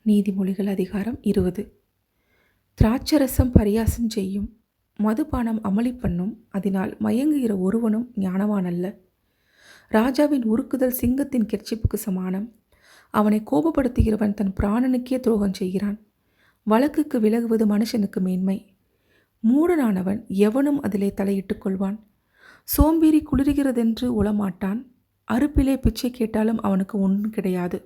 நீதிமொழிகள் அதிகாரம் 20. திராட்சரசம் பரியாசம் செய்யும், மதுபானம் அமளி பண்ணும், அதனால் மயங்குகிற ஒருவனும் ஞானவான் அல்ல. ராஜாவின் உருக்குதல் சிங்கத்தின் கெர்ச்சிப்புக்கு சமானம். அவனை கோபப்படுத்துகிறவன் தன் பிராணனுக்கே துரோகம் செய்கிறான். வழக்குக்கு விலகுவது மனுஷனுக்கு மேன்மை. மூடனானவன் எவனும் அதிலே தலையிட்டுக் கொள்வான். சோம்பேறி குளிர்கிறதென்று உளமாட்டான். அறுப்பிலே பிச்சை கேட்டாலும் அவனுக்கு ஒன்றும் கிடையாது.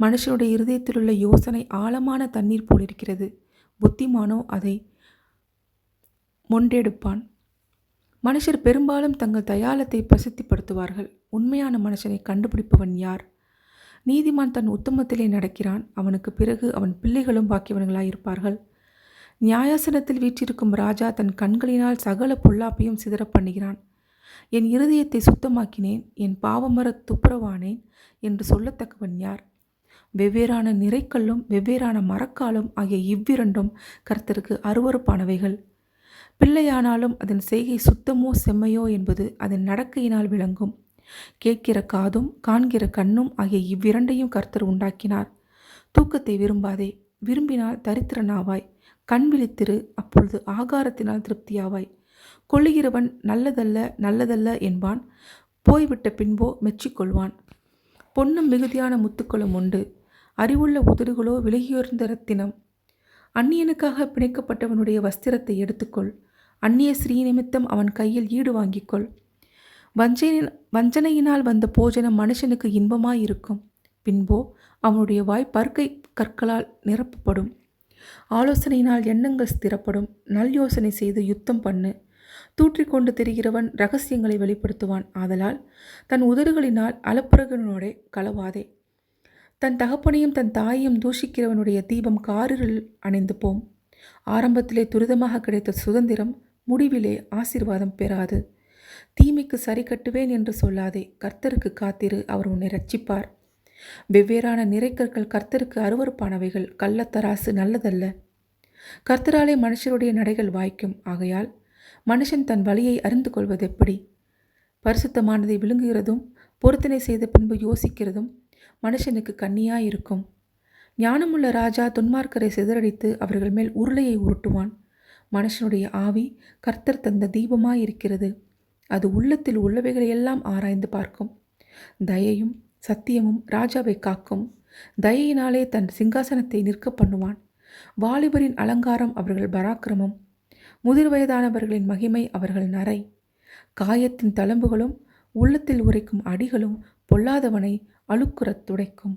மனுஷனுடைய இருதயத்திலுள்ள யோசனை ஆழமான தண்ணீர் போல் இருக்கிறது. புத்திமானோ அதை மொண்டெடுப்பான். மனுஷர் பெரும்பாலும் தங்கள் தயாளத்தை பிரசித்திப்படுத்துவார்கள். உண்மையான மனுஷனை கண்டுபிடிப்பவன் யார்? நீதிமான் தன் உத்தமத்திலே நடக்கிறான். அவனுக்கு பிறகு அவன் பிள்ளைகளும் பாக்கியவன்களாயிருப்பார்கள். நியாயாசனத்தில் வீற்றிருக்கும் ராஜா தன் கண்களினால் சகல பொல்லாப்பையும் சிதற பண்ணுகிறான். என் இருதயத்தை சுத்தமாக்கினேன், என் பாவமர துப்புரவானேன் என்று சொல்லத்தக்கவன் யார்? வெவ்வேறான நிறைக்கல்லும் வெவ்வேறான மரக்காலும் ஆகிய இவ்விரண்டும் கர்த்தருக்கு அருவருப்பானவைகள். பிள்ளையானாலும் அதன் செய்கை சுத்தமோ செம்மையோ என்பது அதன் நடக்கையினால் விளங்கும். கேட்கிற காதும் காண்கிற கண்ணும் ஆகிய இவ்விரண்டையும் கர்த்தர் உண்டாக்கினார். தூக்கத்தை விரும்பாதே, விரும்பினால் தரித்திரனாவாய். கண் விழித்திரு, அப்பொழுது ஆகாரத்தினால் திருப்தியாவாய். கொள்ளுகிறவன் நல்லதல்ல நல்லதல்ல என்பான், போய்விட்ட பின்போ மெச்சிக்கொள்வான். பொன்னும் மிகுதியான முத்துக்களும் உண்டு, அறிவுள்ள உதடுகளோ விலகியோர்ந்த இரத்தினம். அந்நியனுக்காக பிணைக்கப்பட்டவனுடைய வஸ்திரத்தை எடுத்துக்கொள். அந்நிய ஸ்ரீ நிமித்தம் அவன் கையில் ஈடு வாங்கிக்கொள். வஞ்சனையினால் வந்த போஜனம் மனுஷனுக்கு இன்பமாயிருக்கும், பின்போ அவனுடைய வாய் பருக்கை கற்களால் நிரப்பப்படும். ஆலோசனையினால் எண்ணங்கள் ஸ்திரப்படும். நல் யோசனை செய்து யுத்தம் பண்ணு. தூற்றிக்கொண்டு திரிகிறவன் இரகசியங்களை வெளிப்படுத்துவான். ஆதலால் தன் உதடுகளினால் அலப்புறகனோடே களவாதே. தன் தகப்பனையும் தன் தாயையும் தூஷிக்கிறவனுடைய தீபம் காரில் அணைந்து போம். ஆரம்பத்திலே துரிதமாக கிடைத்த சுதந்திரம் முடிவிலே ஆசீர்வாதம் பெறாது. தீமைக்கு சரி கட்டுவேன் என்று சொல்லாதே, கர்த்தருக்கு காத்திரு, அவர் உன்னை ரட்சிப்பார். வெவ்வேறான நிறைக்கற்கள் கர்த்தருக்கு அருவருப்பானவைகள், கள்ளத்தராசு நல்லதல்ல. கர்த்தராலே மனுஷருடைய நடைகள் வாய்க்கும். ஆகையால் மனுஷன் தன் வழியை அறிந்து கொள்வது எப்படி? பரிசுத்தமானதை விழுங்குகிறதும் பொருத்தனை செய்த பின்பு யோசிக்கிறதும் மனுஷனுக்கு கண்ணியாயிருக்கும். ஞானமுள்ள ராஜா துன்மார்க்கரை சிதறடித்து அவர்கள் மேல் உருளையை உருட்டுவான். மனுஷனுடைய ஆவி கர்த்தர் தந்த தீபமாயிருக்கிறது. அது உள்ளத்தில் உள்ளவைகளையெல்லாம் ஆராய்ந்து பார்க்கும். தயையும் சத்தியமும் ராஜாவை காக்கும். தயையினாலே தன் சிங்காசனத்தை நிற்க பண்ணுவான். வாலிபரின் அலங்காரம் அவர்கள் பராக்கிரமம். முதிர் வயதானவர்களின் மகிமை அவர்கள் நரை. காயத்தின் தழும்புகளும் உள்ளத்தில் உரைக்கும் அடிகளும் பொல்லாதவனை அழுக்குறத் துடைக்கும்.